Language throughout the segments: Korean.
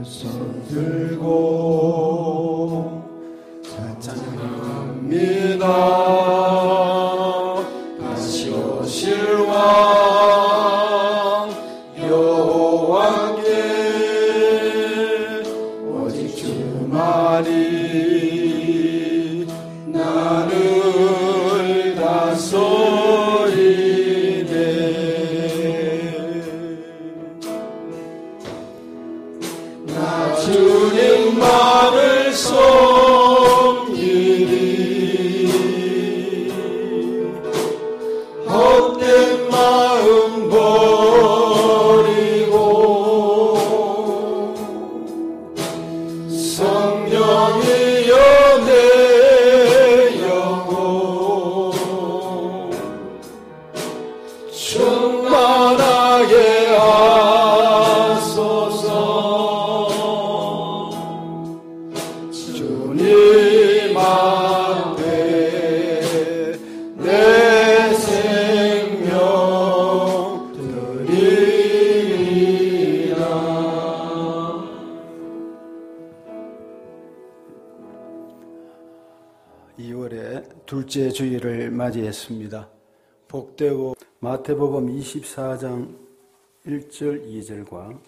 손 들고 찬양합니다. 다시 오실 왕 여호와께 오직 주만이 나를 다스리네. 나 주님만을 섬기리. 헛된 마음 버리고 성령이여 내 영혼 충만하게 하소서. 주님 앞에 내 생명 드리리라. 2월에 둘째 주일을 맞이했습니다. 복되고 마태복음 24장 1절 2절과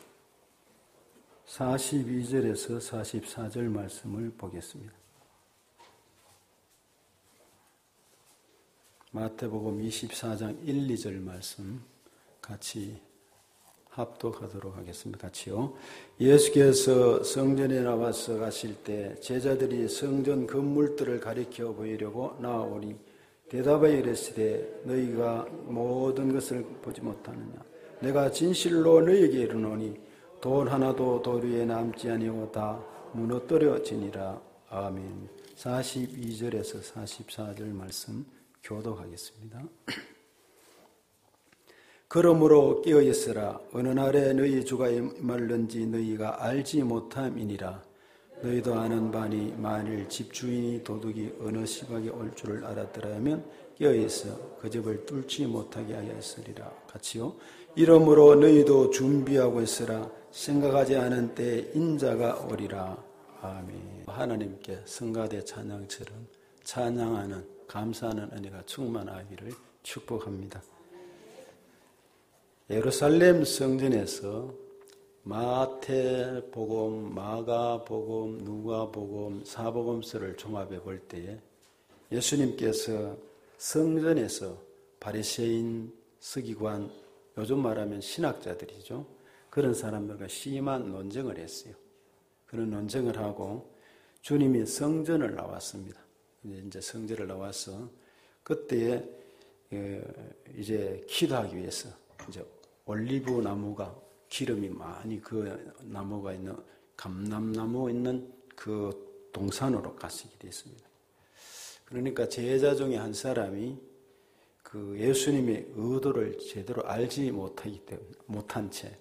42절에서 44절 말씀을 보겠습니다. 마태복음 24장 1, 2절 말씀 같이 합독하도록 하겠습니다. 같이요. 예수께서 성전에 나와서 가실 때 제자들이 성전 건물들을 가리켜 보이려고 나아오니 대답하여 이르시되 너희가 모든 것을 보지 못하느냐. 내가 진실로 너희에게 이르노니 돌 하나도 돌 위에 남지 아니하고 다 무너뜨려지니라. 아멘. 42절에서 44절 말씀 교독하겠습니다. 그러므로 깨어 있으라. 어느 날에 너희 주가 임할는지 너희가 알지 못함이니라. 너희도 아는 바니 만일 집주인이 도둑이 어느 시각에 올 줄을 알았더라면 깨어 있어 그 집을 뚫지 못하게 하였으리라. 같이요. 이러므로 너희도 준비하고 있으라. 생각하지 않은 때에 인자가 오리라. 아멘. 하나님께 성가대 찬양처럼 찬양하는 감사하는 은혜가 충만하기를 축복합니다. 예루살렘 성전에서 마태복음, 마가복음, 누가복음, 사복음서를 종합해 볼 때에 예수님께서 성전에서 바리새인, 서기관, 요즘 말하면 신학자들이죠. 그런 사람들과 심한 논쟁을 했어요. 그런 논쟁을 하고 주님이 성전을 나왔습니다. 이제 성전을 나와서 그때에 이제 기도하기 위해서 이제 올리브 나무가 기름이 많이 그 나무가 있는 감람나무 있는 그 동산으로 가시게 됐습니다. 그러니까 제자 중에 한 사람이 그 예수님의 의도를 제대로 알지 못한 채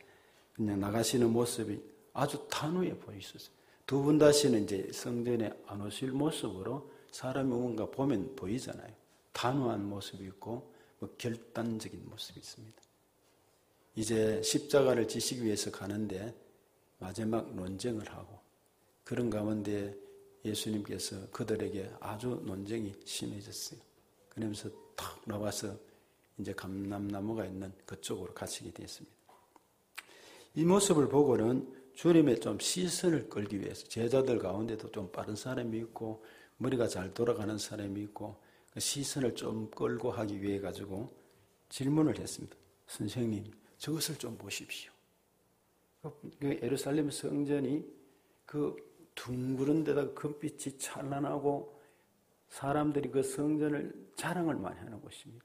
그냥 나가시는 모습이 아주 단호해 보였어요. 두 분 다시는 이제 성전에 안 오실 모습으로 사람이 뭔가 보면 보이잖아요. 단호한 모습이 있고 뭐 결단적인 모습이 있습니다. 이제 십자가를 지시기 위해서 가는데 마지막 논쟁을 하고 그런 가운데 예수님께서 그들에게 아주 논쟁이 심해졌어요. 그러면서 탁 나와서 이제 감람나무가 있는 그쪽으로 가시게 되었습니다. 이 모습을 보고는 주님의 좀 시선을 끌기 위해서 제자들 가운데도 좀 빠른 사람이 있고 머리가 잘 돌아가는 사람이 있고 그 시선을 좀 끌고 하기 위해 가지고 질문을 했습니다. 선생님, 저것을 좀 보십시오. 그 예루살렘 성전이 그 둥그런 데다가 금빛이 찬란하고 사람들이 그 성전을 자랑을 많이 하는 곳입니다.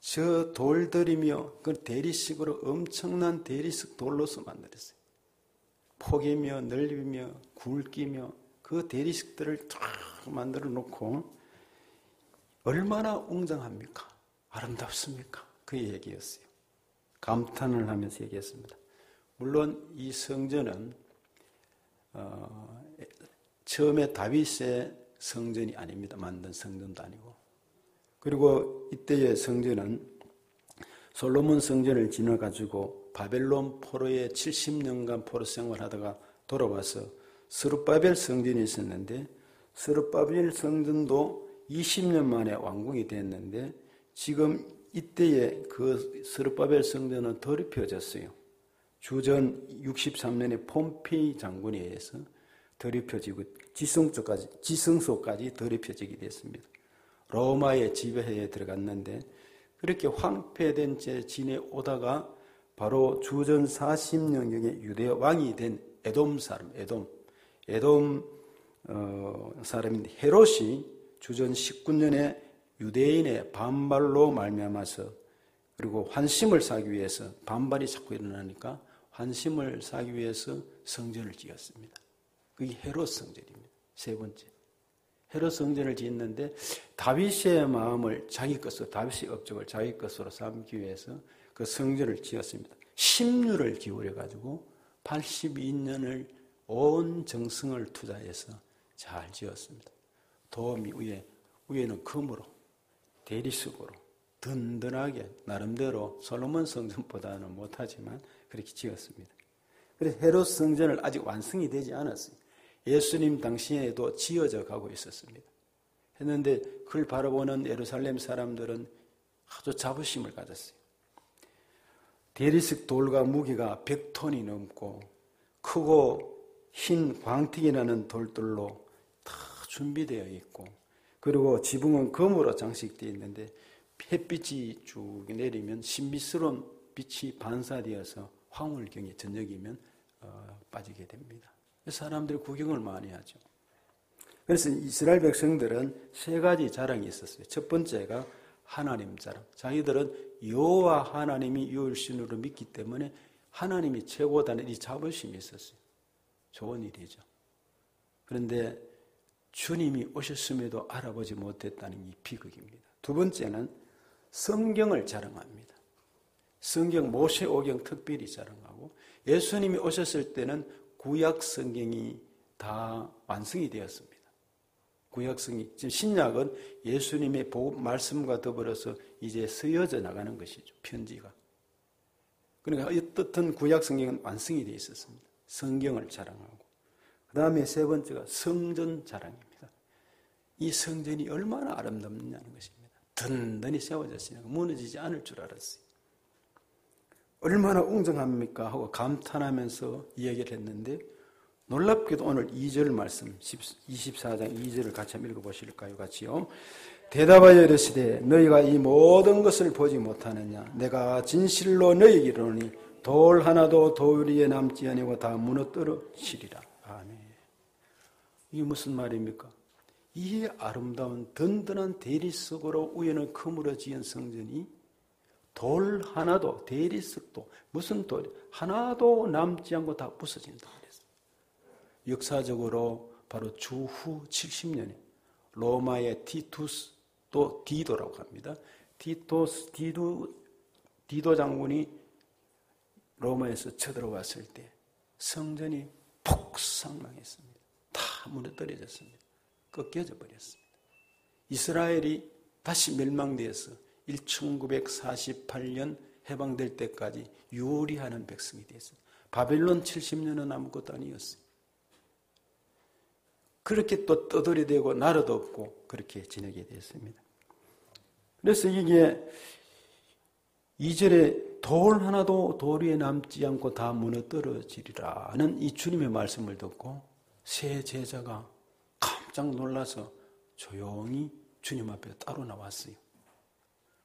저 돌들이며 그 대리식으로 엄청난 대리식 돌로서 만들었어요. 폭이며 넓이며 굵기며 그 대리식들을 쫙 만들어 놓고 얼마나 웅장합니까? 아름답습니까? 그 얘기였어요. 감탄을 하면서 얘기했습니다. 물론 이 성전은 처음에 다윗의 성전이 아닙니다. 만든 성전도 아니고. 그리고 이때의 성전은 솔로몬 성전을 지나가지고 바벨론 포로에 70년간 포로 생활하다가 돌아와서 스룹바벨 성전이 있었는데 스룹바벨 성전도 20년 만에 완공이 됐는데 지금 이때에 그 스룹바벨 성전은 더럽혀졌어요. 주전 63년에 폼페이 장군에 의해서 더럽혀지고 지성소까지 더럽혀지게 됐습니다. 로마의 지배하에 들어갔는데 그렇게 황폐된 채 지내오다가 바로 주전 40년경에 유대 왕이 된 에돔 사람인데 헤롯이 주전 19년에 유대인의 반발로 말미암아서 그리고 환심을 사기 위해서 반발이 자꾸 일어나니까 환심을 사기 위해서 성전을 지었습니다. 그게 헤롯 성전입니다. 세 번째. 헤롯 성전을 짓는데 다윗의 마음을 자기 것으로, 다윗의 업적을 자기 것으로 삼기 위해서 그 성전을 지었습니다. 심류를 기울여가지고 82년을 온 정성을 투자해서 잘 지었습니다. 도움이 위에는 금으로, 대리석으로 든든하게 나름대로 솔로몬 성전보다는 못하지만 그렇게 지었습니다. 그래서 헤롯 성전을 아직 완성이 되지 않았어요. 예수님 당시에도 지어져 가고 있었습니다. 했는데 그걸 바라보는 예루살렘 사람들은 아주 자부심을 가졌어요. 대리석 돌과 무게가 100톤이 넘고 크고 흰 광택이 나는 돌들로 다 준비되어 있고 그리고 지붕은 금으로 장식되어 있는데 햇빛이 쭉 내리면 신비스러운 빛이 반사되어서 황홀경에 저녁이면 빠지게 됩니다. 사람들이 구경을 많이 하죠. 그래서 이스라엘 백성들은 세 가지 자랑이 있었어요. 첫 번째가 하나님 자랑. 자기들은 여호와 하나님이 유일신으로 믿기 때문에 하나님이 최고다는 이 자부심이 있었어요. 좋은 일이죠. 그런데 주님이 오셨음에도 알아보지 못했다는 이 비극입니다. 두 번째는 성경을 자랑합니다. 성경 모세오경 특별히 자랑하고 예수님이 오셨을 때는 구약 성경이 다 완성이 되었습니다. 구약 성경, 지금 신약은 예수님의 복음 말씀과 더불어서 이제 쓰여져 나가는 것이죠. 편지가. 그러니까 어떻든 구약 성경은 완성이 되어 있었습니다. 성경을 자랑하고. 그 다음에 세 번째가 성전 자랑입니다. 이 성전이 얼마나 아름답냐는 것입니다. 든든히 세워졌으니까 무너지지 않을 줄 알았어요. 얼마나 웅장합니까? 하고 감탄하면서 이야기를 했는데 놀랍게도 오늘 2절 말씀 24장 2절을 같이 한번 읽어보실까요? 같이요. 대답하여 이르시되 너희가 이 모든 것을 보지 못하느냐? 내가 진실로 너희에게 이르노니 돌 하나도 돌 위에 남지 아니고 다 무너뜨려지리라. 아멘. 이게 무슨 말입니까? 이 아름다운 든든한 대리석으로 위에는 금으로 지은 성전이 돌 하나도, 대리석도, 무슨 돌 하나도 남지 않고 다 부서진다 그랬어요. 역사적으로 바로 주후 70년에 로마의 디도라고 합니다. 디도 장군이 로마에서 쳐들어왔을 때 성전이 폭삭망했습니다. 다 무너뜨려졌습니다. 꺾여져 버렸습니다. 이스라엘이 다시 멸망되어서 1948년 해방될 때까지 유리하는 백성이 되었습니다. 바벨론 70년은 아무것도 아니었어요. 그렇게 또 떠들이되고 나라도 없고 그렇게 지내게 되었습니다. 그래서 이게 2절에 돌 하나도 돌 위에 남지 않고 다 무너뜨려지리라는 이 주님의 말씀을 듣고 세 제자가 깜짝 놀라서 조용히 주님 앞에 따로 나왔어요.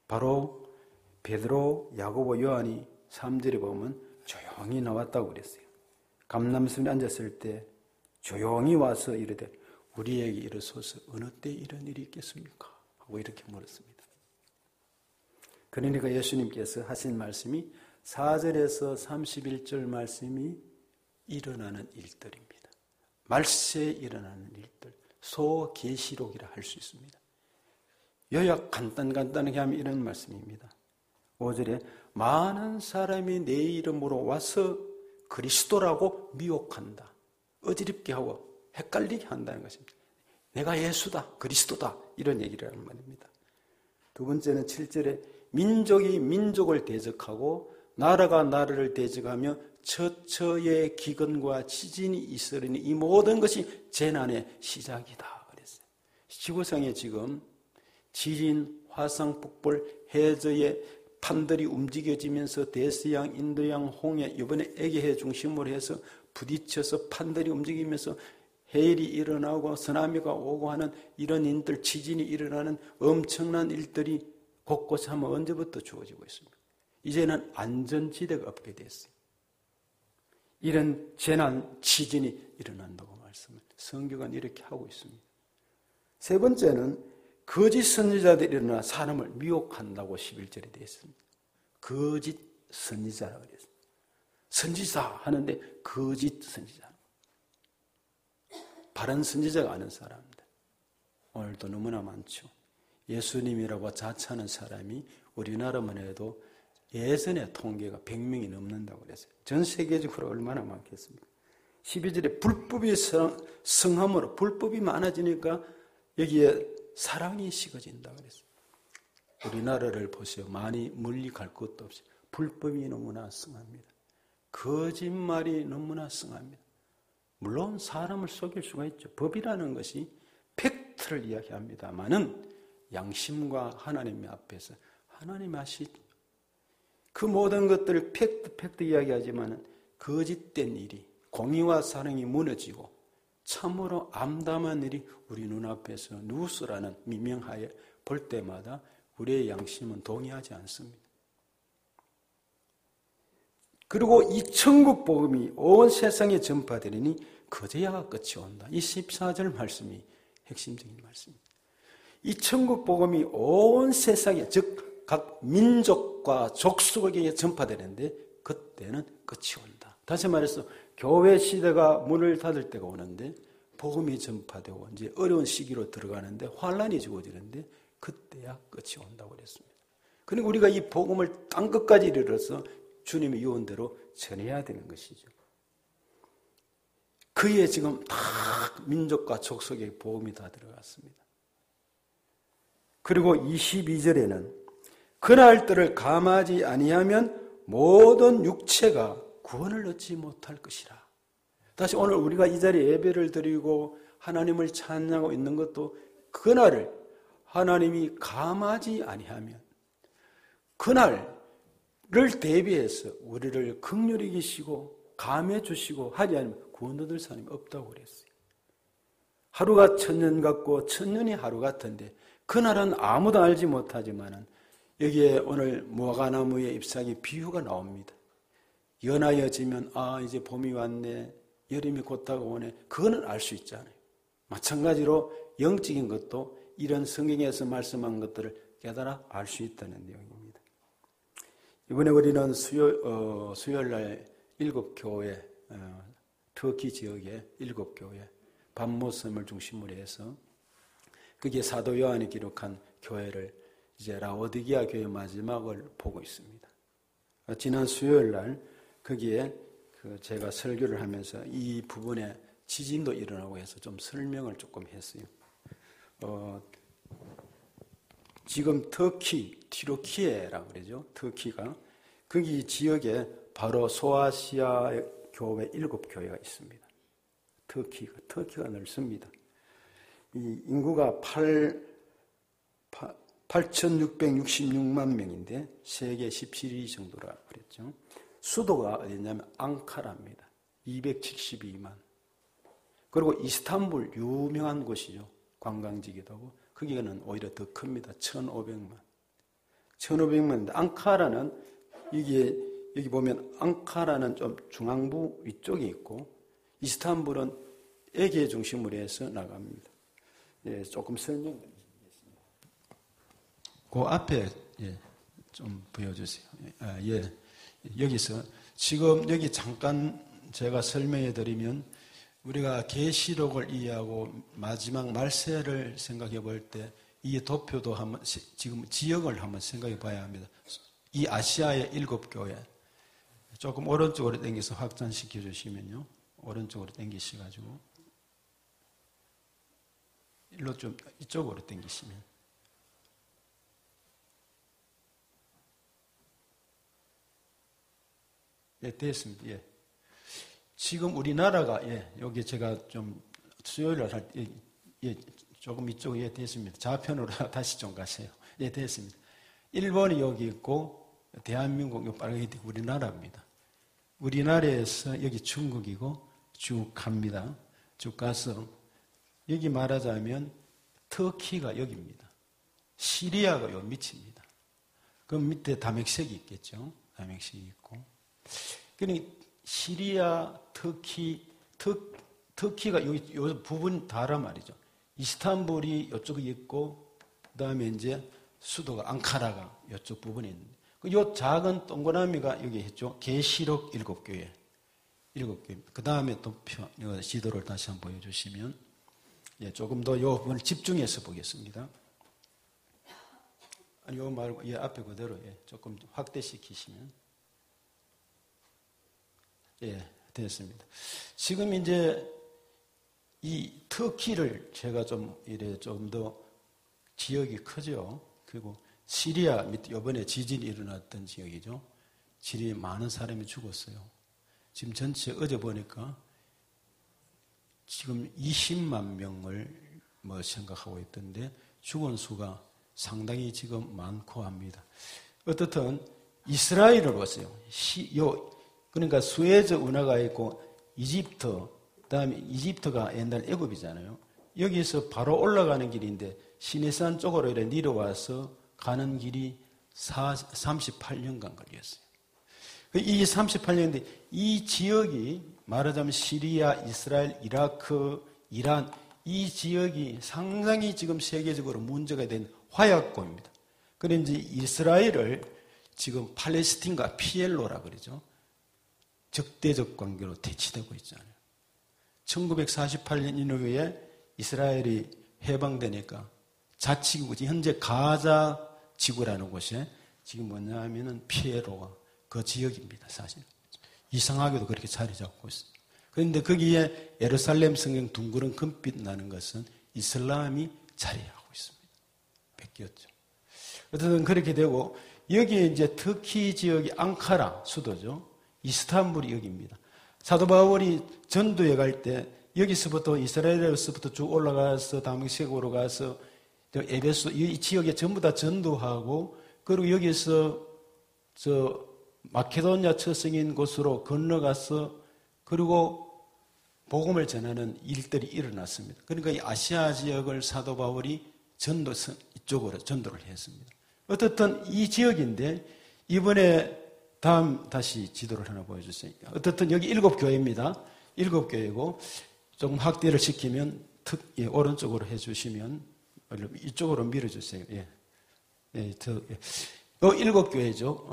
바로 베드로, 야고보, 요한이 3절에 보면 조용히 나왔다고 그랬어요. 감람선에 앉았을 때 조용히 와서 이르되 우리에게 이르소서 어느 때 이런 일이 있겠습니까? 하고 이렇게 물었습니다. 그러니까 예수님께서 하신 말씀이 4절에서 31절 말씀이 일어나는 일들입니다. 말세에 일어나는 일들, 소계시록이라 할 수 있습니다. 요약 간단하게 하면 이런 말씀입니다. 5절에 많은 사람이 내 이름으로 와서 그리스도라고 미혹한다. 어지럽게 하고 헷갈리게 한다는 것입니다. 내가 예수다, 그리스도다 이런 얘기를 하는 말입니다. 두 번째는 7절에 민족이 민족을 대적하고 나라가 나라를 대적하며 처처의 기근과 지진이 있으리니 이 모든 것이 재난의 시작이다 그랬어요. 지구상에 지금 지진, 화산 폭발, 해저의 판들이 움직여지면서 대서양, 인도양, 홍해, 이번에 에게해 중심으로 해서 부딪혀서 판들이 움직이면서 해일이 일어나고 쓰나미가 오고 하는 이런 일들, 지진이 일어나는 엄청난 일들이 곳곳에 하면 언제부터 주어지고 있습니다. 이제는 안전지대가 없게 됐어요. 이런 재난, 지진이 일어난다고 말씀을 성경은 이렇게 하고 있습니다. 세 번째는 거짓 선지자들이 일어나 사람을 미혹한다고 11절에 되어 있습니다. 거짓 선지자라고 그랬어요. 선지자 하는데 거짓 선지자. 바른 선지자가 아닌 사람들. 오늘도 너무나 많죠. 예수님이라고 자처하는 사람이 우리나라만 해도 예전에 통계가 100명이 넘는다고 그랬어요. 전 세계적으로 얼마나 많겠습니까? 12절에 불법이 성함으로 불법이 많아지니까 여기에 사랑이 식어진다고 그랬어요. 우리나라를 보세요. 많이 멀리 갈 것도 없이 불법이 너무나 성합니다. 거짓말이 너무나 성합니다. 물론 사람을 속일 수가 있죠. 법이라는 것이 팩트를 이야기합니다마는 양심과 하나님 앞에서 하나님 아시죠. 그 모든 것들을 팩트 이야기하지만 거짓된 일이 공의와 사랑이 무너지고 참으로 암담한 일이 우리 눈앞에서 뉴스라는 미명하에 볼 때마다 우리의 양심은 동의하지 않습니다. 그리고 이 천국 복음이 온 세상에 전파되리니 그제야 끝이 온다. 이 14절 말씀이 핵심적인 말씀입니다. 이 천국 복음이 온 세상에 즉 각 민족과 족속에게 전파되는데 그때는 끝이 온다. 다시 말해서 교회 시대가 문을 닫을 때가 오는데 복음이 전파되고 이제 어려운 시기로 들어가는데 환란이 주어지는데 그때야 끝이 온다고 그랬습니다. 그러니까 우리가 이 복음을 땅끝까지 이르러서 주님의 유언대로 전해야 되는 것이죠. 그에 지금 다 민족과 족속의 복음이 다 들어갔습니다. 그리고 22절에는 그날들을 감하지 아니하면 모든 육체가 구원을 얻지 못할 것이라. 다시 오늘 우리가 이 자리에 예배를 드리고 하나님을 찬양하고 있는 것도 그날을 하나님이 감하지 아니하면 그날을 대비해서 우리를 긍휼히 계시고 감해 주시고 하지 않으면 구원 얻을 사람이 없다고 그랬어요. 하루가 천년 같고 천년이 하루 같은데 그날은 아무도 알지 못하지만은 여기에 오늘 무화과나무의 잎사귀 비유가 나옵니다. 연하여지면 이제 봄이 왔네, 여름이 곧 다가오네, 그거는 알 수 있잖아요. 마찬가지로 영적인 것도 이런 성경에서 말씀한 것들을 깨달아 알 수 있다는 내용입니다. 이번에 우리는 수요일날 7교회, 터키 지역의 7교회 밤모섬을 중심으로 해서 거기에 사도 요한이 기록한 교회를 이제 라오디게아 교회 마지막을 보고 있습니다. 지난 수요일 날 거기에 제가 설교를 하면서 이 부분에 지진도 일어나고 해서 좀 설명을 조금 했어요. 지금 터키, 티로키에라고 그러죠. 터키가 거기 지역에 바로 소아시아 교회 7교회가 있습니다. 터키가 넓습니다. 이 인구가 8,666만 명인데 세계 17위 정도라 그랬죠. 수도가 어디냐면 앙카라입니다. 272만. 그리고 이스탄불 유명한 곳이죠. 관광지기도 하고 거기는 오히려 더 큽니다. 1,500만. 1,500만인데 앙카라는 여기 보면 앙카라는 좀 중앙부 위쪽에 있고 이스탄불은 에게 중심으로 해서 나갑니다. 예, 조금 설명드리겠습니다. 그 앞에 좀 보여주세요. 여기서 지금 여기 잠깐 제가 설명해 드리면 우리가 계시록을 이해하고 마지막 말세를 생각해 볼 때 이 도표도 한번 지금 지역을 한번 생각해 봐야 합니다. 이 아시아의 7교회 조금 오른쪽으로 당겨서 확장시켜 주시면요. 오른쪽으로 당기셔가지고 일로 좀 이쪽으로 당기시면 예, 됐습니다. 예. 지금 우리나라가, 예, 여기 제가 좀 수요일날 할 때, 예, 조금 이쪽에 예, 됐습니다. 좌편으로 다시 좀 가세요. 예, 됐습니다. 일본이 여기 있고, 대한민국, 요 빨간게 우리나라입니다. 우리나라에서 여기 중국이고, 쭉 갑니다. 쭉 가서, 여기 말하자면, 터키가 여기입니다. 시리아가 요 밑입니다. 그 밑에 다맥색이 있겠죠. 다맥색이 있고. 그러니까 시리아, 터키가 여기 요 부분 다란 말이죠. 이스탄불이 이쪽에 있고, 그 다음에 이제 수도가 앙카라가 이쪽 부분에 있는데, 요 작은 동그라미가 여기 있죠. 계시록 7교회. 7교회. 그 다음에 또 지도를 다시 한번 보여주시면, 예, 조금 더 요 부분을 집중해서 보겠습니다. 아니, 요 말고, 예, 앞에 그대로, 예, 조금 확대시키시면. 예, 됐습니다. 지금 이제 이 터키를 제가 좀 이래 좀 더 지역이 크죠. 그리고 시리아 밑 이번에 지진이 일어났던 지역이죠. 시리아에 많은 사람이 죽었어요. 지금 전체 어제 보니까 지금 20만 명을 뭐 생각하고 있던데 죽은 수가 상당히 지금 많고 합니다. 어떻든 이스라엘을 보세요. 그러니까 수에즈 운하가 있고 이집트, 그다음에 이집트가 옛날 애굽이잖아요. 여기서 바로 올라가는 길인데 시내산 쪽으로 이렇게 내려와서 가는 길이 38년간 걸렸어요. 이 38년인데 이 지역이 말하자면 시리아, 이스라엘, 이라크, 이란 이 지역이 상당히 지금 세계적으로 문제가 된 화약고입니다. 그런데 이스라엘을 지금 팔레스틴과 PLO라 그러죠. 적대적 관계로 대치되고 있잖아요. 1948년 이후에 이스라엘이 해방되니까 자치구, 현재 가자 지구라는 곳에 지금 뭐냐 하면은 피에로가 그 지역입니다, 사실. 이상하게도 그렇게 자리 잡고 있습니다. 그런데 거기에 예루살렘 성경 둥그런 금빛 나는 것은 이슬람이 자리하고 있습니다. 베꼈죠. 어쨌든 그렇게 되고, 여기에 이제 터키 지역이 앙카라 수도죠. 이스탄불이 여기입니다. 사도 바울이 전도에 갈 때 여기서부터 이스라엘에서부터 쭉 올라가서 다메섹으로 가서 에베소 이 지역에 전부 다 전도하고 그리고 여기서 저 마케도니아 처성인 곳으로 건너가서 그리고 복음을 전하는 일들이 일어났습니다. 그러니까 이 아시아 지역을 사도 바울이 이쪽으로 전도를 했습니다. 어떻든 이 지역인데 이번에 다시 지도를 하나 보여주세요. 어떻든 여기 7교회입니다. 7교회고 조금 확대를 시키면 예, 오른쪽으로 해주시면 이쪽으로 밀어주세요. 예. 예, 7교회죠.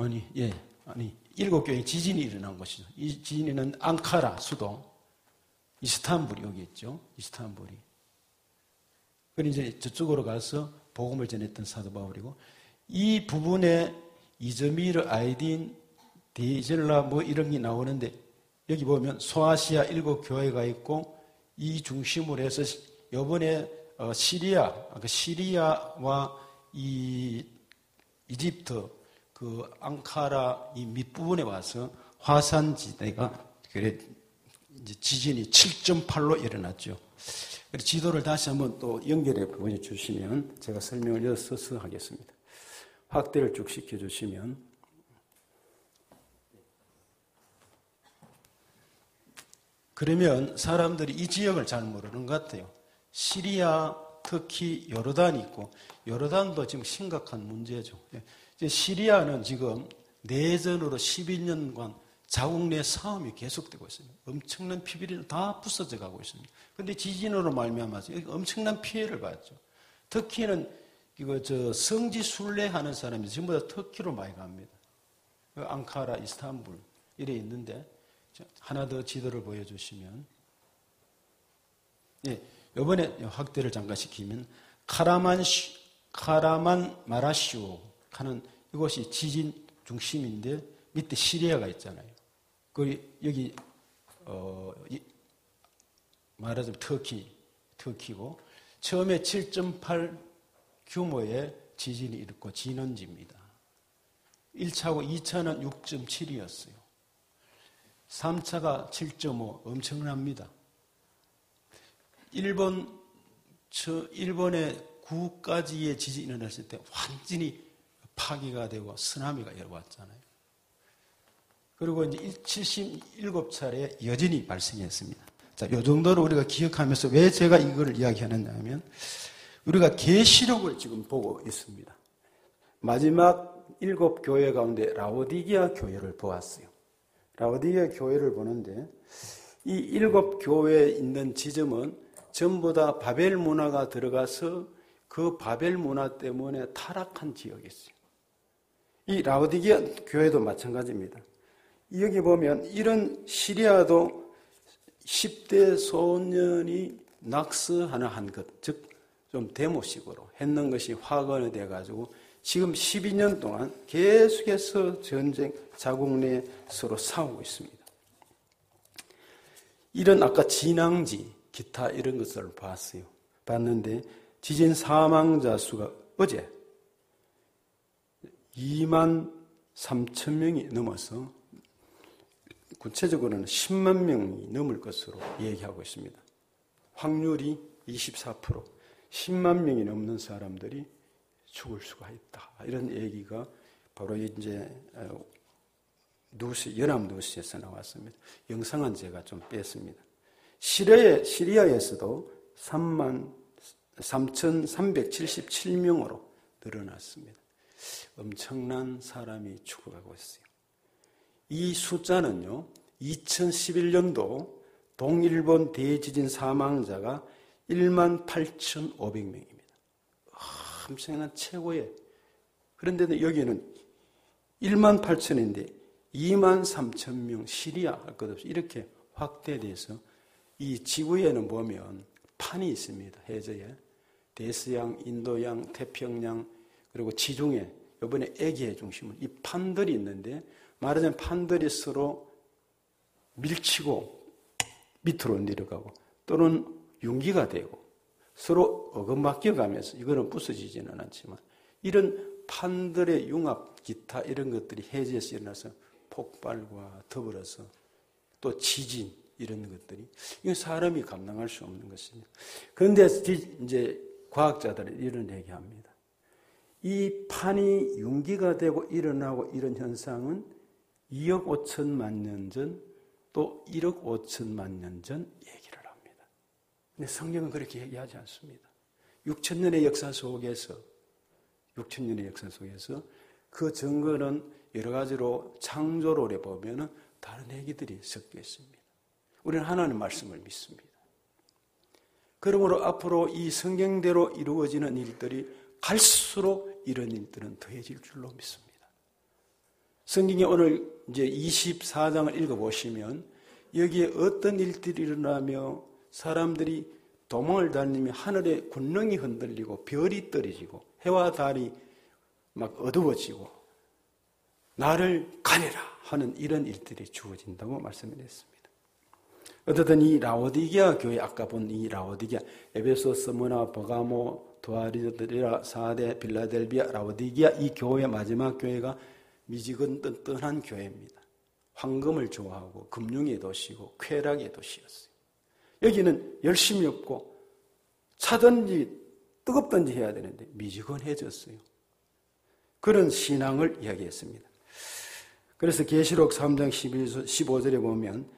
아니 7교회 지진이 일어난 곳이죠. 이 지진은 앙카라 수도 이스탄불이 여기 있죠. 이스탄불이. 그리고 이제 저쪽으로 가서 복음을 전했던 사도 바울이고 이 부분에 이즈미르, 아이딘, 디젤라 뭐 이런 게 나오는데 여기 보면 소아시아 7교회가 있고 이 중심으로 해서 이번에 시리아와 이 이집트 그 앙카라 이 밑부분에 와서 화산지대가 그래 이제 지진이 7.8로 일어났죠. 그래서 지도를 다시 한번 또 연결해 보여주시면 제가 설명을 이어서 하겠습니다. 확대를 쭉 시켜주시면 그러면 사람들이 이 지역을 잘 모르는 것 같아요. 시리아, 터키, 요르단이 있고 요르단도 지금 심각한 문제죠. 시리아는 지금 내전으로 11년간 자국 내 싸움이 계속되고 있습니다. 엄청난 피비린을 다 부서져 가고 있습니다. 그런데 지진으로 말미암아서 엄청난 피해를 봤죠. 터키는 성지 순례하는 사람이 전부 다 터키로 많이 갑니다. 앙카라, 이스탄불 이래 있는데 하나 더 지도를 보여주시면 예, 이번에 확대를 잠깐 시키면 카라만 마라시오 하는 이곳이 지진 중심인데 밑에 시리아가 있잖아요. 여기 말하자면 터키고 처음에 7.8 규모의 지진이 일었고 진원지입니다. 1차고 2차는 6.7이었어요. 3차가 7.5 엄청납니다. 일본의 9까지의 지진이 일어났을 때 완전히 파괴가 되고 쓰나미가 일어왔잖아요. 그리고 이제 77차례 여진이 발생했습니다. 자, 이 정도로 우리가 기억하면서 왜 제가 이걸 이야기하느냐 하면 우리가 계시록을 지금 보고 있습니다. 마지막 7교회 가운데 라오디게아 교회를 보았어요. 라오디게아 교회를 보는데 이 7교회에 있는 지점은 전부 다 바벨 문화가 들어가서 그 바벨 문화 때문에 타락한 지역이 있어요. 이 라오디게아 교회도 마찬가지입니다. 여기 보면 이런 시리아도 10대 소년이 낙서하는 한 것, 즉 좀 데모식으로 했는 것이 화근이 돼가지고 지금 12년 동안 계속해서 전쟁 자국 내 서로 싸우고 있습니다. 이런 아까 진앙지, 기타 이런 것을 봤는데 지진 사망자 수가 어제 2만 3천 명이 넘어서 구체적으로는 10만 명이 넘을 것으로 얘기하고 있습니다. 확률이 24%, 10만 명이 넘는 사람들이 죽을 수가 있다. 이런 얘기가 바로 이제 연합 뉴스에서 나왔습니다. 영상은 제가 좀 뺐습니다. 시리아에서도 33,377명으로 늘어났습니다. 엄청난 사람이 죽어가고 있어요. 이 숫자는요, 2011년도 동일본 대지진 사망자가 18,500명입니다. 엄청난 최고의. 그런데도 여기는 18,000인데 23,000명 시리아 할 것 없이 이렇게 확대돼서 이 지구에는 보면 판이 있습니다. 해저에. 대서양, 인도양, 태평양, 그리고 지중해, 이번에 애기해 중심은 이 판들이 있는데 말하자면 판들이 서로 밀치고 밑으로 내려가고 또는 융기가 되고 서로 어긋맞겨가면서 이거는 부서지지는 않지만 이런 판들의 융합, 기타 이런 것들이 해저에서 일어나서 폭발과 더불어서 또 지진 이런 것들이 이건 사람이 감당할 수 없는 것입니다. 그런데 이제 과학자들은 이런 얘기합니다. 이 판이 융기가 되고 일어나고 이런 현상은 2억 5천만 년 전 또 1억 5천만 년 전 얘기를 합니다. 근데 성경은 그렇게 얘기하지 않습니다. 6천년의 역사 속에서 그 증거는 여러 가지로 창조론에 보면은 다른 얘기들이 섞여 있습니다. 우리는 하나님 말씀을 믿습니다. 그러므로 앞으로 이 성경대로 이루어지는 일들이 갈수록 이런 일들은 더해질 줄로 믿습니다. 성경에 오늘 이제 24장을 읽어보시면 여기에 어떤 일들이 일어나며 사람들이 도망을 다니며 하늘의 군렁이 흔들리고 별이 떨어지고 해와 달이 막 어두워지고 나를 가려라 하는 이런 일들이 주어진다고 말씀을 했습니다. 어쨌든 이 라오디게아 교회, 아까 본 이 라오디게아, 에베소, 스무나, 버가모, 두아리드리라, 사데, 빌라델비아, 라오디게아 이 교회 마지막 교회가 미지근뜬뜬한 교회입니다. 황금을 좋아하고 금융의 도시고 쾌락의 도시였어요. 여기는 열심히 없고 차든지 뜨겁든지 해야 되는데 미지근해졌어요. 그런 신앙을 이야기했습니다. 그래서 계시록 3장 15절에 보면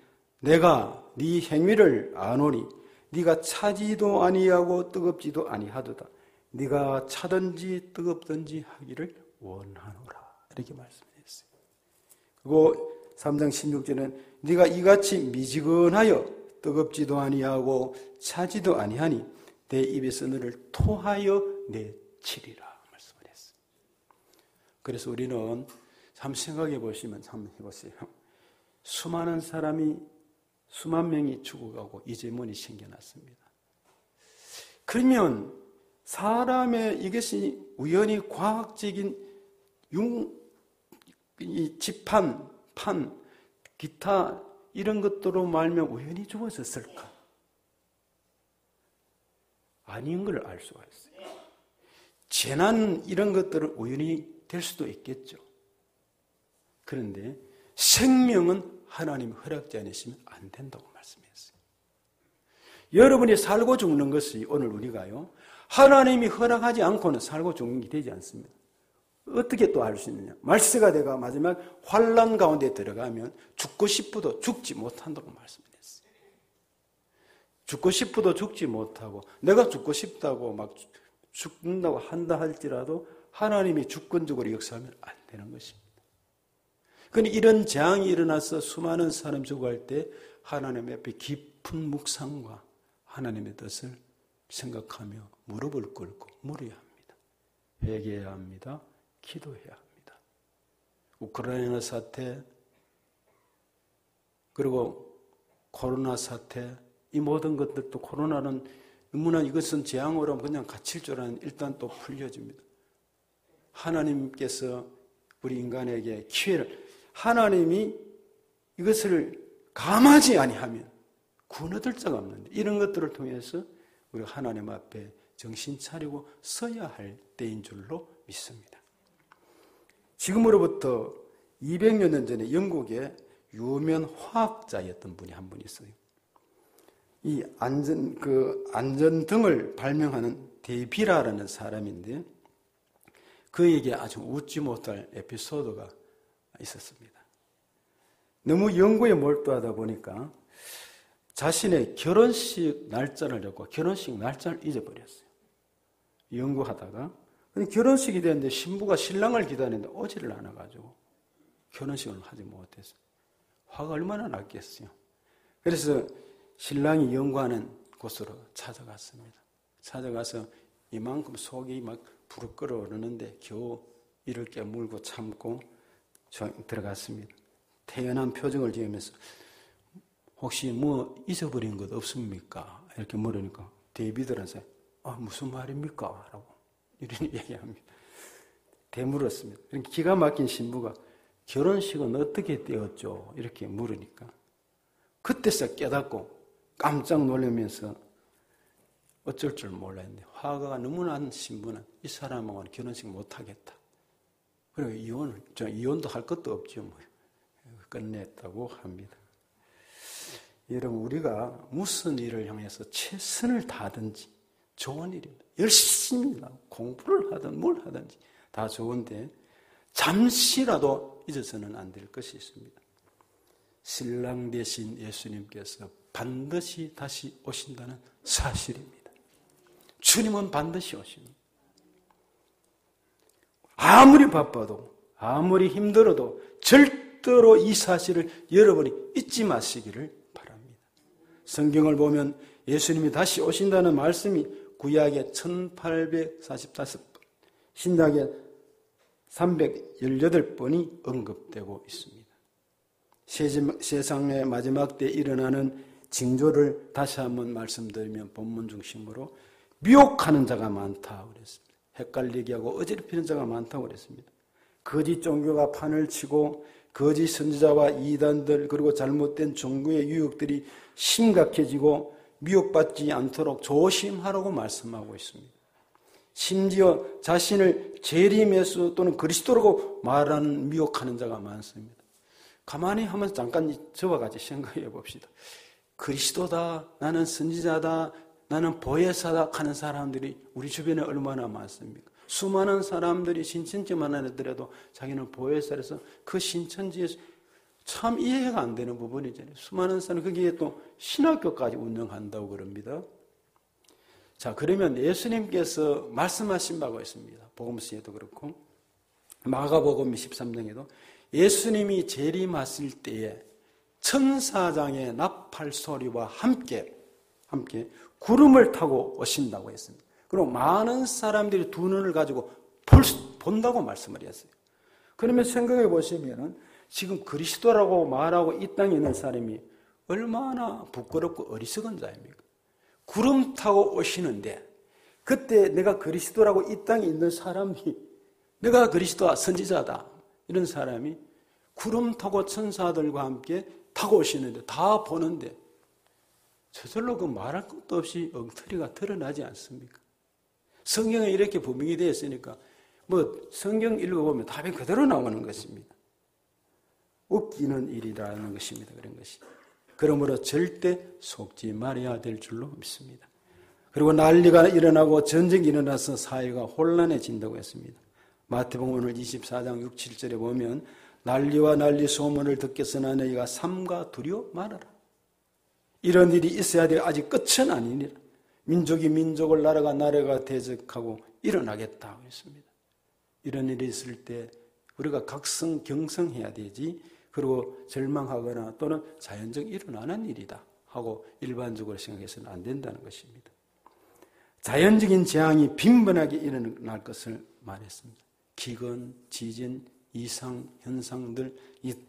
내가 네 행위를 아노니 네가 차지도 아니하고 뜨겁지도 아니하도다. 네가 차든지 뜨겁든지 하기를 원하노라. 이렇게 말씀했어요. 그리고 3장 16절은 네가 이같이 미지근하여 뜨겁지도 아니하고 차지도 아니하니 내 입에서 너를 토하여 내치리라 말씀을 했어요. 그래서 우리는 한번 생각해 보시면 한번 해보세요. 수만 명이 죽어가고 이재문이 생겨났습니다. 그러면 사람의 이것이 우연히 과학적인 이 지판, 판, 기타 이런 것들로 말면 우연히 죽어졌을까? 아닌 걸 알 수가 있어요. 재난 이런 것들은 우연히 될 수도 있겠죠. 그런데 생명은 하나님이 허락지 않으시면 안 된다고 말씀했어요. 여러분이 살고 죽는 것이 오늘 우리가요, 하나님이 허락하지 않고는 살고 죽는 게 되지 않습니다. 어떻게 또 알 수 있느냐? 말세가 되가 마지막 환난 가운데 들어가면 죽고 싶어도 죽지 못한다고 말씀드렸어요. 죽고 싶어도 죽지 못하고, 내가 죽고 싶다고 막 죽는다고 한다 할지라도 하나님이 주권적으로 역사하면 안 되는 것입니다. 그러니 이런 재앙이 일어나서 수많은 사람이 죽어갈 때 하나님 앞에 깊은 묵상과 하나님의 뜻을 생각하며 무릎을 꿇고 물어야 합니다. 회개해야 합니다. 기도해야 합니다. 우크라이나 사태, 그리고 코로나 사태, 이 모든 것들도, 코로나는 너무나 이것은 재앙으로 그냥 갇힐 줄 아는 일단 또 풀려집니다. 하나님께서 우리 인간에게 기회를, 하나님이 이것을 감하지 아니하면 구원 얻을 자가 없는데, 이런 것들을 통해서 우리가 하나님 앞에 정신 차리고 서야 할 때인 줄로 믿습니다. 지금으로부터 200여 년 전에 영국의 유명 화학자였던 분이 한 분 있어요. 이 안전등을 발명하는 데비라라는 사람인데, 그에게 아주 웃지 못할 에피소드가 있었습니다. 너무 연구에 몰두하다 보니까 자신의 결혼식 날짜를 적고 결혼식 날짜를 잊어버렸어요. 연구하다가 결혼식이 됐는데 신부가 신랑을 기다리는데 오지를 않아가지고 결혼식을 하지 못했어요. 화가 얼마나 났겠어요. 그래서 신랑이 연구하는 곳으로 찾아갔습니다. 찾아가서 이만큼 속이 막 부르 끓어오르는데 겨우 이를 깨물고 참고 들어갔습니다. 태연한 표정을 지으면서 혹시 뭐 잊어버린 것 없습니까? 이렇게 물으니까 데이비드한테 무슨 말입니까? 라고 이런 얘기합니다. 되물었습니다. 기가 막힌 신부가 결혼식은 어떻게 되었죠? 이렇게 물으니까 그때서 깨닫고 깜짝 놀라면서 어쩔 줄 몰랐는데, 화가 너무 난 신부는 이 사람하고는 결혼식 못하겠다. 그리고 이혼도 할 것도 없죠. 뭐. 끝냈다고 합니다. 여러분, 우리가 무슨 일을 향해서 최선을 다하든지 좋은 일입니다. 열심히 공부를 하든 뭘 하든지 다 좋은데 잠시라도 잊어서는 안 될 것이 있습니다. 신랑 되신 예수님께서 반드시 다시 오신다는 사실입니다. 주님은 반드시 오십니다. 아무리 바빠도 아무리 힘들어도 절대로 이 사실을 여러분이 잊지 마시기를 바랍니다. 성경을 보면 예수님이 다시 오신다는 말씀이 구약에 1845번, 신약에 318번이 언급되고 있습니다. 세상의 마지막 때 일어나는 징조를 다시 한번 말씀드리면 본문 중심으로 미혹하는 자가 많다고 그랬습니다. 헷갈리게 하고 어지럽히는 자가 많다고 그랬습니다. 거짓 종교가 판을 치고 거짓 선지자와 이단들, 그리고 잘못된 종교의 유혹들이 심각해지고 미혹받지 않도록 조심하라고 말씀하고 있습니다. 심지어 자신을 재림예수 또는 그리스도라고 말하는 미혹하는 자가 많습니다. 가만히 한번 잠깐 저와 같이 생각해 봅시다. 그리스도다, 나는 선지자다, 나는 보혜사다 하는 사람들이 우리 주변에 얼마나 많습니까? 수많은 사람들이 신천지만 하더라도 자기는 보혜사라서 그 신천지에서 참 이해가 안 되는 부분이잖아요. 수많은 사람이 거기에 또 신학교까지 운영한다고 그럽니다. 자, 그러면 예수님께서 말씀하신 바가 있습니다. 복음서에도 그렇고 마가복음 13장에도 예수님이 재림하실 때에 천사장의 나팔 소리와 함께 구름을 타고 오신다고 했습니다. 그리고 많은 사람들이 두 눈을 가지고 본다고 말씀을 했어요. 그러면 생각해 보시면은 지금 그리스도라고 말하고 이 땅에 있는 사람이 얼마나 부끄럽고 어리석은 자입니까? 구름 타고 오시는데 그때 내가 그리스도라고 이 땅에 있는 사람이 내가 그리스도와 선지자다 이런 사람이 구름 타고 천사들과 함께 타고 오시는데 다 보는데 저절로 그 말할 것도 없이 엉터리가 드러나지 않습니까? 성경에 이렇게 분명히 되어 있으니까 뭐 성경 읽어보면 답이 그대로 나오는 것입니다. 웃기는 일이라는 것입니다. 그런 것이. 그러므로 절대 속지 말아야 될 줄로 믿습니다. 그리고 난리가 일어나고 전쟁이 일어나서 사회가 혼란해진다고 했습니다. 마태복음 오늘 24장 6, 7절에 보면 난리와 난리 소문을 듣겠으나 너희가 삼가 두려워 말아라. 이런 일이 있어야 돼. 아직 끝은 아니니라. 민족이 민족을 나라가 나라가 대적하고 일어나겠다 했습니다. 이런 일이 있을 때 우리가 각성경성해야 되지. 그리고 절망하거나 또는 자연적 일어나는 일이다 하고 일반적으로 생각해서는 안 된다는 것입니다. 자연적인 재앙이 빈번하게 일어날 것을 말했습니다. 기근, 지진, 이상, 현상들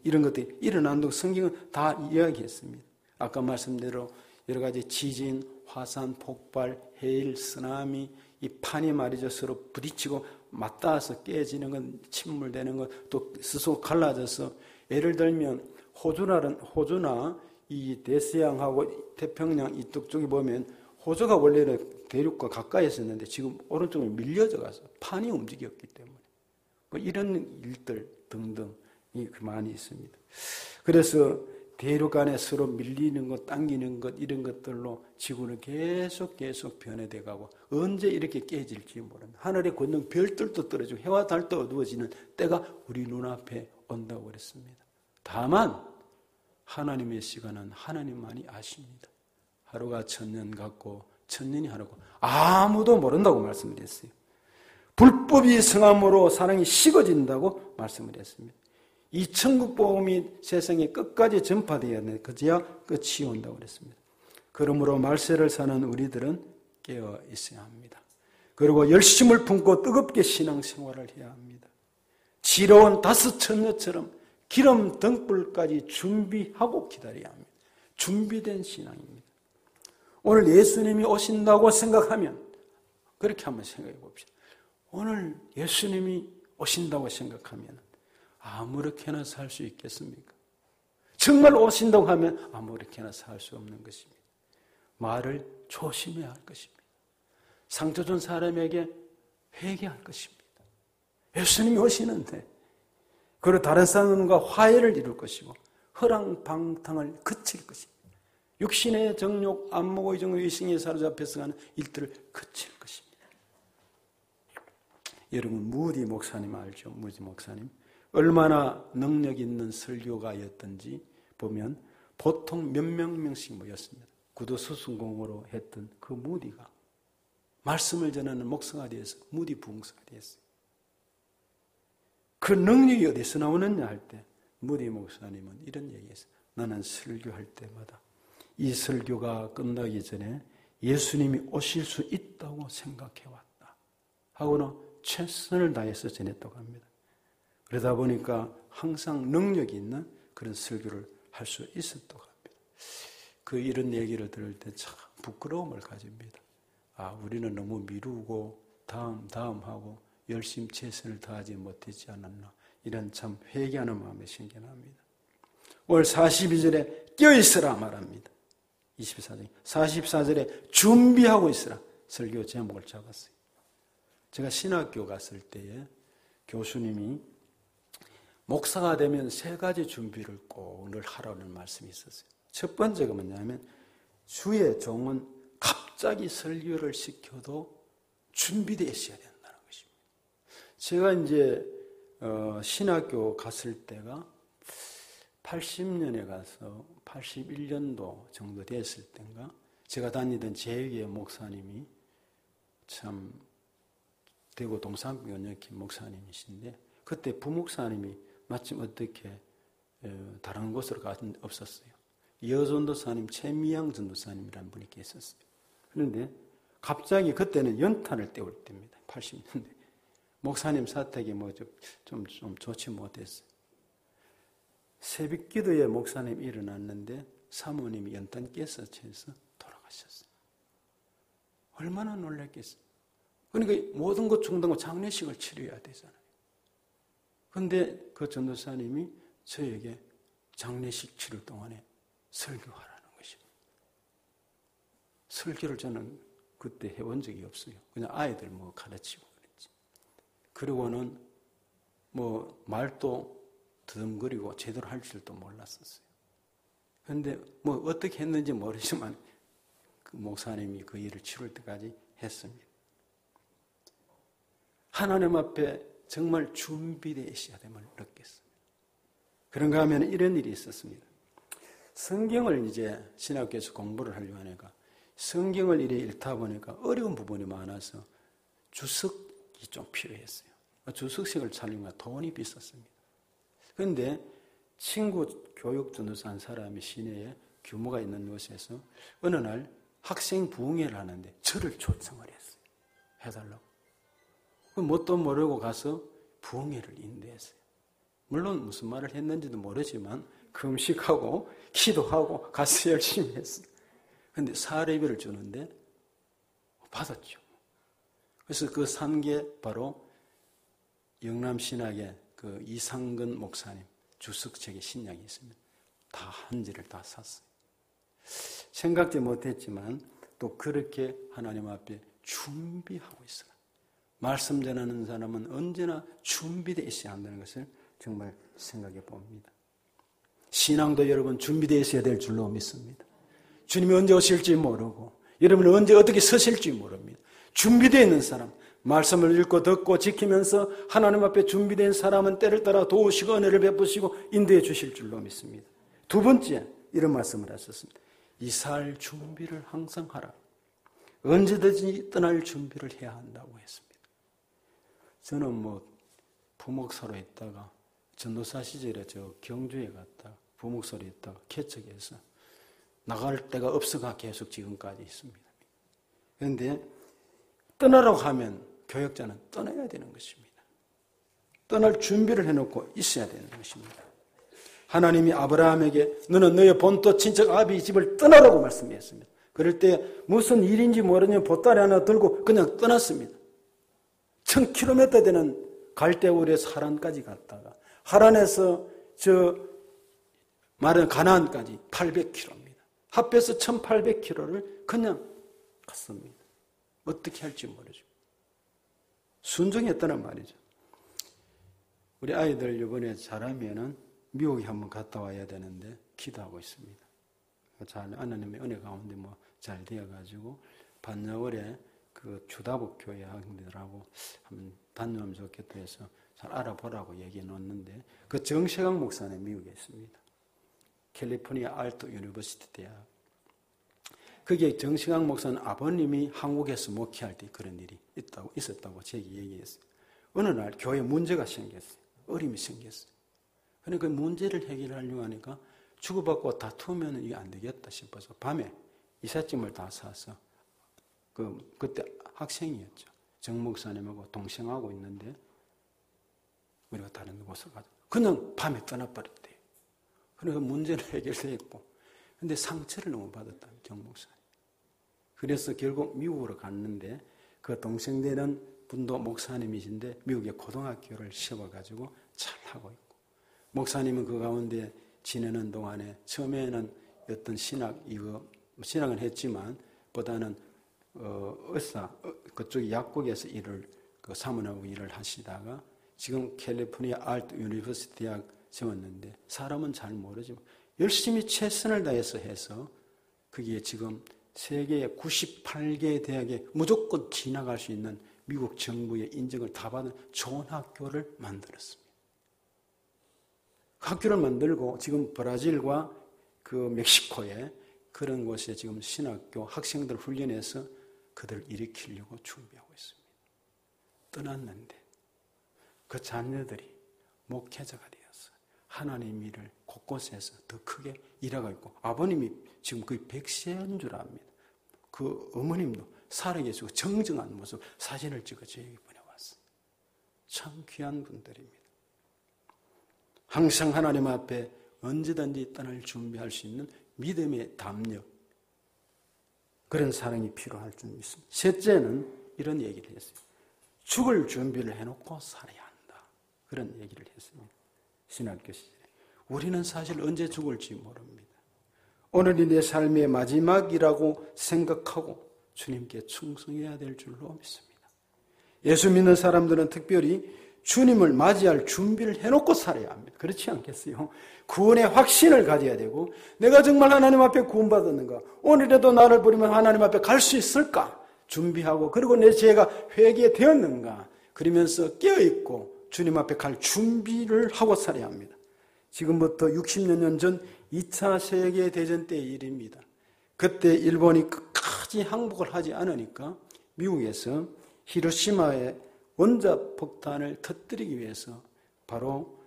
이런 것들이 일어난다고 성경은 다 이야기했습니다. 아까 말씀대로 여러 가지 지진, 화산, 폭발, 해일, 쓰나미, 이 판이 말이죠 서로 부딪히고 맞닿아서 깨지는 건, 침몰되는 건, 또 스스로 갈라져서 예를 들면 호주나 이 대서양하고 태평양 이쪽 쪽에 보면 호주가 원래는 대륙과 가까이 있었는데 지금 오른쪽으로 밀려져 가서 판이 움직였기 때문에 뭐 이런 일들 등등이 많이 있습니다. 그래서 대륙 간에 서로 밀리는 것, 당기는 것 이런 것들로 지구는 계속 변해돼 가고 언제 이렇게 깨질지 모르는 하늘에 걷는 별들도 떨어지고 해와 달도 어두워지는 때가 우리 눈앞에 온다고 그랬습니다. 다만 하나님의 시간은 하나님만이 아십니다. 하루가 1000년 같고 1000년이 하루고 아무도 모른다고 말씀을 했어요. 불법이 성함으로 사랑이 식어진다고 말씀을 했습니다. 이 천국 복음이 세상에 끝까지 전파되어야 하는데 그제야 끝이 온다고 그랬습니다. 그러므로 말세를 사는 우리들은 깨어 있어야 합니다. 그리고 열심을 품고 뜨겁게 신앙생활을 해야 합니다. 지러운 다섯 처녀처럼 기름 등불까지 준비하고 기다려야 합니다. 준비된 신앙입니다. 오늘 예수님이 오신다고 생각하면 그렇게 한번 생각해 봅시다. 오늘 예수님이 오신다고 생각하면 아무렇게나 살 수 있겠습니까? 정말 오신다고 하면 아무렇게나 살 수 없는 것입니다. 말을 조심해야 할 것입니다. 상처 준 사람에게 회개할 것입니다. 예수님이 오시는데 그리고 다른 사람과 화해를 이룰 것이고 허랑방탕을 그칠 것입니다. 육신의 정욕, 안목의 정욕, 의식에 사로잡혀서 가는 일들을 그칠 것입니다. 여러분 무디 목사님 알죠? 무디 목사님 얼마나 능력 있는 설교가였던지 보면 보통 몇 명씩 모였습니다. 구도 수순공으로 했던 그 무디가 말씀을 전하는 목사가 되어서 무디 부흥사가 되었어요. 그 능력이 어디서 나오느냐 할 때 무디 목사님은 이런 얘기했어요. 나는 설교할 때마다 이 설교가 끝나기 전에 예수님이 오실 수 있다고 생각해왔다 하고는 최선을 다해서 전했다고 합니다. 그러다 보니까 항상 능력이 있는 그런 설교를 할 수 있었다고 합니다. 그 이런 얘기를 들을 때 참 부끄러움을 가집니다. 우리는 너무 미루고 다음 하고 열심히 최선을 다하지 못했지 않았나 이런 참 회개하는 마음이 생겨납니다. 오늘 42절에 껴있으라 말합니다. 24절 44절에 준비하고 있으라 설교 제목을 잡았어요. 제가 신학교 갔을 때에 교수님이 목사가 되면 3가지 준비를 꼭 늘 하라는 말씀이 있었어요. 첫 번째가 뭐냐면 주의 종은 갑자기 설교를 시켜도 준비되어 있어야 된다는 것입니다. 제가 이제 신학교 갔을 때가 80년에 가서 81년도 정도 됐을 때인가 제가 다니던 제2의 목사님이 참 대구 동산교연역회 목사님이신데 그때 부목사님이 마침 어떻게 다른 곳으로 가는 없었어요. 여전도사님 최미양 전도사님이라는 분이 계셨어요. 그런데 갑자기 그때는 연탄을 때울 때입니다. 80년대 목사님 사택이 좀 좋지 못했어요. 새벽 기도에 목사님이 일어났는데 사모님이 연탄 깨서 채서 돌아가셨어요. 얼마나 놀랐겠어요. 그러니까 모든 것 중단하고 장례식을 치러야 되잖아요. 그런데 그 전도사님이 저에게 장례식 치를 동안에 설교하라는 것입니다. 설교를 저는 그때 해본 적이 없어요. 그냥 아이들 가르치고 그랬지. 그리고는 말도 더듬거리고 제대로 할 줄도 몰랐었어요. 그런데 뭐 어떻게 했는지 모르지만 그 목사님이 그 일을 치를 때까지 했습니다. 하나님 앞에 정말 준비되어 있어야 됨을 느꼈습니다. 그런가 하면 이런 일이 있었습니다. 성경을 이제 신학교에서 공부를 하려고 하니까 성경을 이래 읽다 보니까 어려운 부분이 많아서 주석이 좀 필요했어요. 주석식을 찾으면 돈이 비쌌습니다. 그런데 친구 교육 전도사 한 사람이 시내에 규모가 있는 곳에서 어느 날 학생 부흥회를 하는데 저를 초청을 했어요. 해달라고. 뭣도 모르고 가서 부흥회를 인도했어요. 물론 무슨 말을 했는지도 모르지만 금식하고 기도하고 가서 열심히 했어요. 그런데 사례비를 주는데 받았죠. 그래서 그 산 게 바로 영남신학의 그 이상근 목사님 주석책의 신약이 있습니다. 다 한지를 다 샀어요. 생각지 못했지만 또 그렇게 하나님 앞에 준비하고 있어요. 말씀 전하는 사람은 언제나 준비되어 있어야 한다는 것을 정말 생각해 봅니다. 신앙도 여러분 준비되어 있어야 될 줄로 믿습니다. 주님이 언제 오실지 모르고 여러분이 언제 어떻게 서실지 모릅니다. 준비되어 있는 사람, 말씀을 읽고 듣고 지키면서 하나님 앞에 준비된 사람은 때를 따라 도우시고 은혜를 베푸시고 인도해 주실 줄로 믿습니다. 두 번째 이런 말씀을 하셨습니다. 이사할 준비를 항상 하라. 언제든지 떠날 준비를 해야 한다고 했습니다. 저는 부목사로 있다가 전도사 시절에 저 경주에 갔다가 부목사로 있다가 개척해서 나갈 데가 없어가 계속 지금까지 있습니다. 그런데 떠나라고 하면 교역자는 떠나야 되는 것입니다. 떠날 준비를 해놓고 있어야 되는 것입니다. 하나님이 아브라함에게 너는 너의 본토 친척 아비 집을 떠나라고 말씀했습니다. 그럴 때 무슨 일인지 모르는 보따리 하나 들고 그냥 떠났습니다. 1000km 되는 갈대우르에서 하란까지 갔다가 하란에서 말은 가나안까지 800km입니다. 합해서 1800km를 그냥 갔습니다. 어떻게 할지 모르죠. 순종했다는 말이죠. 우리 아이들 이번에 잘하면은 미국에 한번 갔다 와야 되는데 기도하고 있습니다. 잘 하나님의 은혜 가운데 잘 되어가지고 반야월에 그 주다복 교회 학생들하고 한번 다녀오면 좋겠다 해서 잘 알아보라고 얘기해 놓았는데 그 정세강 목사님 미국에 있습니다. 캘리포니아 알토 유니버시티 대학. 그게 정세강 목사는 아버님이 한국에서 목회할 때 그런 일이 있었다고 제게 얘기했어요. 어느 날 교회에 문제가 생겼어요. 어림이 생겼어요. 그러니까 그 문제를 해결하려고 하니까 주고받고 다투면 이게 안 되겠다 싶어서 밤에 이삿짐을 다 사서 그때 학생이었죠. 정 목사님하고 동생하고 있는데 우리가 다른 곳을 가서 그냥 밤에 떠나버렸대요. 그래서 문제는 해결됐고 근데 상처를 너무 받았다 정 목사님. 그래서 결국 미국으로 갔는데 그 동생 되는 분도 목사님이신데 미국의 고등학교를 세워가지고 잘 하고 있고 목사님은 그 가운데 지내는 동안에 처음에는 어떤 신학은 했지만 보다는 그쪽 약국에서 사문하고 일을 하시다가 지금 캘리포니아 알트 유니버시티 대학 세웠는데 사람은 잘 모르지만 열심히 최선을 다해서 해서 그게 지금 세계의 98개 대학에 무조건 진학할 수 있는 미국 정부의 인정을 다 받은 좋은 학교를 만들었습니다. 학교를 만들고 지금 브라질과 그 멕시코에 그런 곳에 지금 신학교 학생들 훈련해서 그들을 일으키려고 준비하고 있습니다. 떠났는데 그 자녀들이 목회자가 되어서 하나님 일을 곳곳에서 더 크게 일하고 있고 아버님이 지금 거의 100세인 줄 압니다. 그 어머님도 살아계시고 정정한 모습 사진을 찍어 저에게 보내왔어요. 참 귀한 분들입니다. 항상 하나님 앞에 언제든지 떠날 준비할 수 있는 믿음의 담력 그런 사랑이 필요할 줄 믿습니다. 셋째는 이런 얘기를 했어요. 죽을 준비를 해놓고 살아야 한다. 그런 얘기를 했습니다. 신학교 시절에. 우리는 사실 언제 죽을지 모릅니다. 오늘이 내 삶의 마지막이라고 생각하고 주님께 충성해야 될 줄로 믿습니다. 예수 믿는 사람들은 특별히 주님을 맞이할 준비를 해놓고 살아야 합니다. 그렇지 않겠어요? 구원의 확신을 가져야 되고 내가 정말 하나님 앞에 구원받았는가? 오늘이라도 나를 부르면 하나님 앞에 갈 수 있을까? 준비하고 그리고 내 죄가 회개되었는가? 그러면서 깨어있고 주님 앞에 갈 준비를 하고 살아야 합니다. 지금부터 60여 년 전 2차 세계대전 때의 일입니다. 그때 일본이 끝까지 항복을 하지 않으니까 미국에서 히로시마에 원자폭탄을 터뜨리기 위해서 바로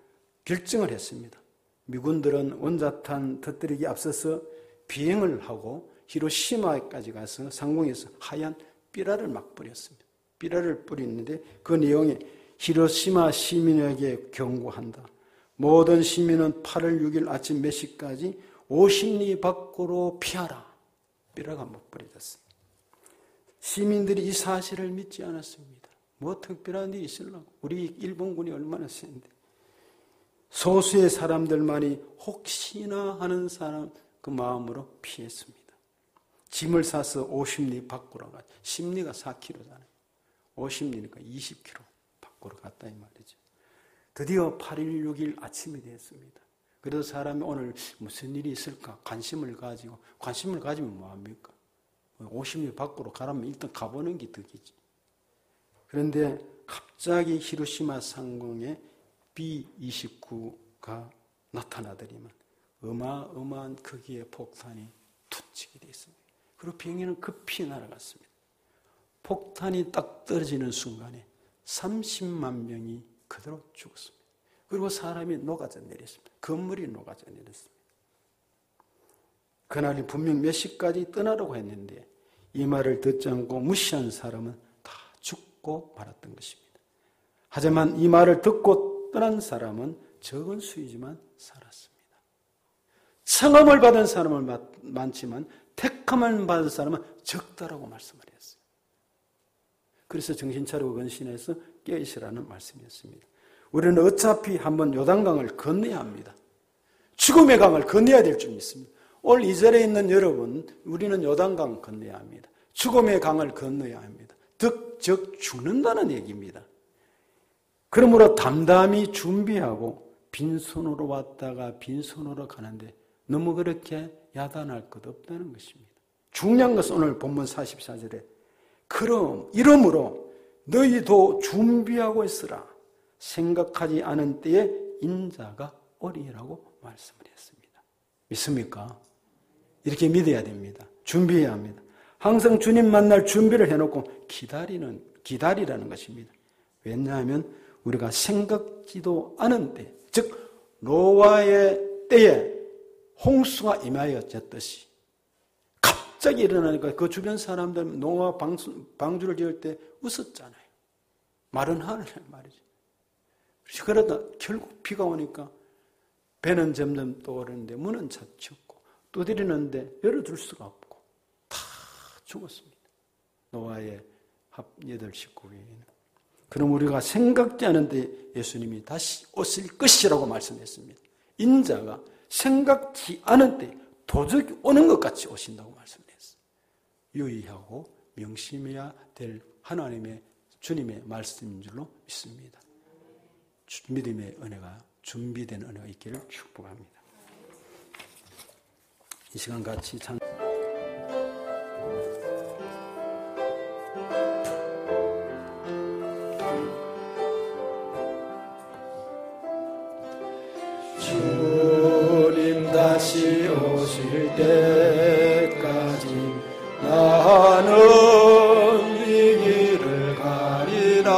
결정을 했습니다. 미군들은 원자탄 터뜨리기 앞서서 비행을 하고 히로시마에까지 가서 상공에서 하얀 삐라를 막 뿌렸습니다. 삐라를 뿌리는데 그 내용에 히로시마 시민에게 경고한다. 모든 시민은 8월 6일 아침 몇 시까지 50리 밖으로 피하라. 삐라가 못 뿌려졌습니다. 시민들이 이 사실을 믿지 않았습니다. 뭐 특별한 일이 있으려고. 우리 일본군이 얼마나 센데. 소수의 사람들만이 혹시나 하는 사람 그 마음으로 피했습니다. 짐을 싸서 50리 밖으로 가. 10리가 4km잖아요. 50리니까 20km 밖으로 갔다 이 말이죠. 드디어 8일 6일 아침이 되었습니다. 그래서 사람이 오늘 무슨 일이 있을까 관심을 가지면 뭐합니까? 50리 밖으로 가라면 일단 가보는 게 득이지. 그런데 갑자기 히로시마 상공에 B-29가 나타나더니만 어마어마한 크기의 폭탄이 투치게 되어 있습니다. 그리고 비행기는 급히 날아갔습니다. 폭탄이 딱 떨어지는 순간에 30만 명이 그대로 죽었습니다. 그리고 사람이 녹아져 내렸습니다. 건물이 녹아져 내렸습니다. 그날이 분명 몇 시까지 떠나라고 했는데 이 말을 듣지 않고 무시한 사람은 다 죽고 말았던 것입니다. 하지만 이 말을 듣고 떠난 사람은 적은 수이지만 살았습니다. 성함을 받은 사람은 많지만 택함을 받은 사람은 적다라고 말씀을 했어요. 그래서 정신 차리고 근신해서 깨어있으라는 말씀이었습니다. 우리는 어차피 한번 요단강을 건너야 합니다. 죽음의 강을 건너야 될 줄 믿습니다. 오늘 이 자리에 있는 여러분, 우리는 요단강 건너야 합니다. 죽음의 강을 건너야 합니다. 즉 죽는다는 얘기입니다. 그러므로 담담히 준비하고 빈손으로 왔다가 빈손으로 가는데 너무 그렇게 야단할 것 없다는 것입니다. 중요한 것은 오늘 본문 44절에 그럼 이러므로 너희도 준비하고 있으라. 생각하지 않은 때에 인자가 오리라고 말씀을 했습니다. 믿습니까? 이렇게 믿어야 됩니다. 준비해야 합니다. 항상 주님 만날 준비를 해놓고 기다리라는 것입니다. 왜냐하면 우리가 생각지도 않은 때, 즉 노아의 때에 홍수가 임하였듯이 갑자기 일어나니까 그 주변 사람들 노아 방주를 지을 때 웃었잖아요. 마른 하늘 말이죠. 그러다 결국 비가 오니까 배는 점점 떠오르는데 문은 닫혔고 두드리는데 열어줄 수가 없고 다 죽었습니다. 노아의 8식구에는. 그럼 우리가 생각지 않은데 예수님이 다시 오실 것이라고 말씀했습니다. 인자가 생각지 않은 때 도저히 오는 것 같이 오신다고 말씀했어요. 유의하고 명심해야 될 하나님의 주님의 말씀인 줄로 믿습니다. 믿음의 은혜가 준비된 은혜가 있기를 축복합니다. 이 시간 같이 찬 주님 다시 오실 때까지 나는 이 길을 가리라.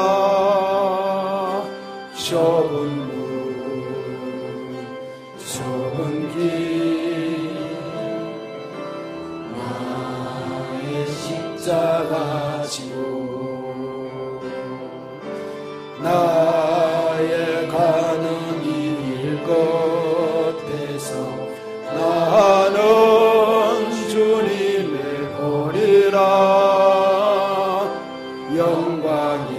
좁은 길 나의 십자가 지고 나의 가는 길 끝에서 나는 주님을 보리라. 영광이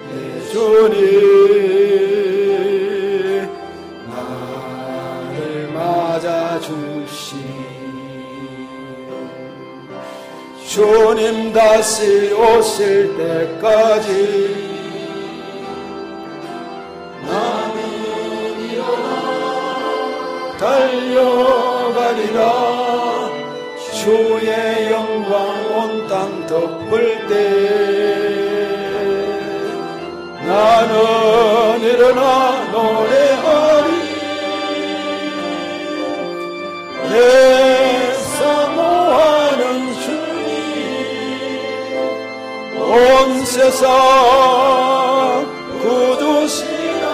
내 주님 나를 맞아주시니 주님 다시 오실 때까지 달려가리라. 주의 영광 온 땅 덮을 때 나는 일어나 노래하리. 내 사모하는 주님 온 세상 구주시라.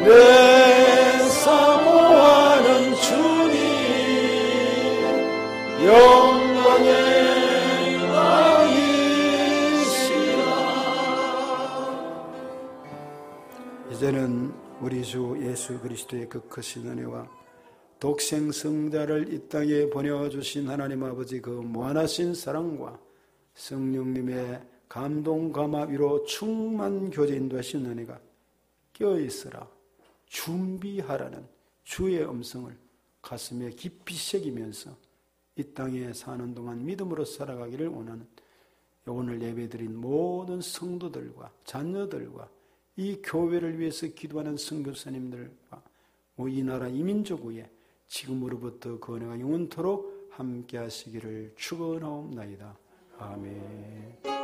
내 사모하는 주님 영광의 왕이시라. 이제는 우리 주 예수 그리스도의 그 크신 은혜와 독생 성자를 이 땅에 보내주신 하나님 아버지 그 무한하신 사랑과 성령님의 감동 감화 위로 충만 교제 인도하신 은혜가 깨어있으라 준비하라는 주의 음성을 가슴에 깊이 새기면서 이 땅에 사는 동안 믿음으로 살아가기를 원하는 오늘 예배드린 모든 성도들과 자녀들과 이 교회를 위해서 기도하는 선교사님들과 이 나라 이민족 위에 지금으로부터 그 은혜가 영원토록 함께 하시기를 축원하옵나이다. 아멘.